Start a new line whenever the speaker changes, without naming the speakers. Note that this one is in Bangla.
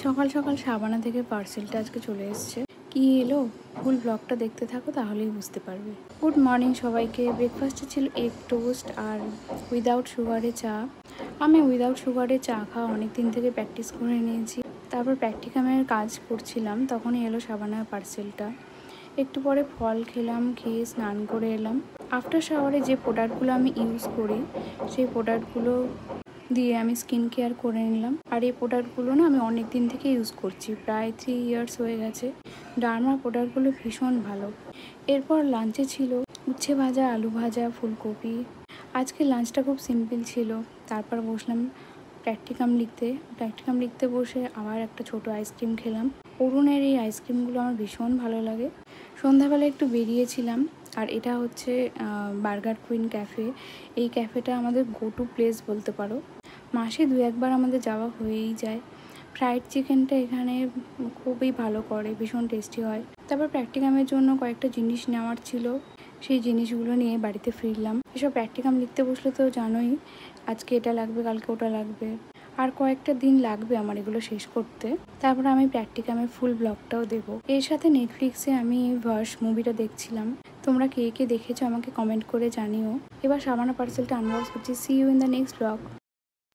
সকাল সকাল সাবানা থেকে পার্সেলটা আজকে চলে এসছে। কি এলো ফুল ব্লগটা দেখতে থাকো, তাহলেই বুঝতে পারবে। গুড মর্নিং সবাইকে। ব্রেকফাস্টে ছিল এগ টোস্ট আর উইদাউট সুগারে চা। আমি উইদাউট সুগারে চা খাওয়া অনেক দিন থেকে প্র্যাকটিস করে নিয়েছি। তারপর প্র্যাকটিকামের কাজ করছিলাম, তখনই এলো সাবানার পার্সেলটা। একটু পরে ফল খেলাম, খেয়ে স্নান করে এলাম। আফটার শাওয়ারে যে প্রোডাক্টগুলো আমি ইউজ করি, সেই প্রোডাক্টগুলো দিয়ে আমি স্কিন কেয়ার করে নিলাম। আর এই প্রোডাক্টগুলো না আমি অনেক দিন থেকে ইউজ করছি, প্রায় 3 ইয়ার্স হয়ে গেছে। ডার্মা প্রোডাক্টগুলো ভীষণ ভালো। এরপর লাঞ্চে ছিল উচ্ছে ভাজা, আলু ভাজা, ফুলকপি। আজকে লাঞ্চটা খুব সিম্পল ছিল। তারপর বসলাম প্র্যাকটিকাম লিখতে বসে আবার একটা ছোট আইসক্রিম খেলাম। অরুণের এই আইসক্রিমগুলো আমার ভীষণ ভালো লাগে। সন্ধ্যাবেলা একটু বেরিয়েছিলাম, আর এটা হচ্ছে বার্গার কুইন ক্যাফে। এই ক্যাফেটা আমাদের গো টু প্লেস বলতে পারো। মাসে 2-1বার আমাদের যাওয়া হয়েই যায়। ফ্রাইড চিকেনটা এখানে খুবই ভালো করে, ভীষণ টেস্টি হয়। তারপর প্র্যাকটিকামের জন্য কয়েকটা জিনিস নেওয়ার ছিল, সেই জিনিসগুলো নিয়ে বাড়িতে ফিরলাম। এসব প্র্যাকটিকাম লিখতে বসলে তো জানোই, আজকে এটা লাগবে, কালকে ওটা লাগবে, আর কয়েকটা দিন লাগবে আমার এগুলো শেষ করতে। তারপর আমি প্র্যাকটিকামের ফুল ব্লগটাও দেবো। এর সাথে নেটফ্লিক্সে আমি ভার্স মুভিটা দেখছিলাম। তোমরা কে কে দেখেছো আমাকে কমেন্ট করে জানিও। এবার সাবানা পার্সেলটা আনবক্স করছি। See you in the next blog.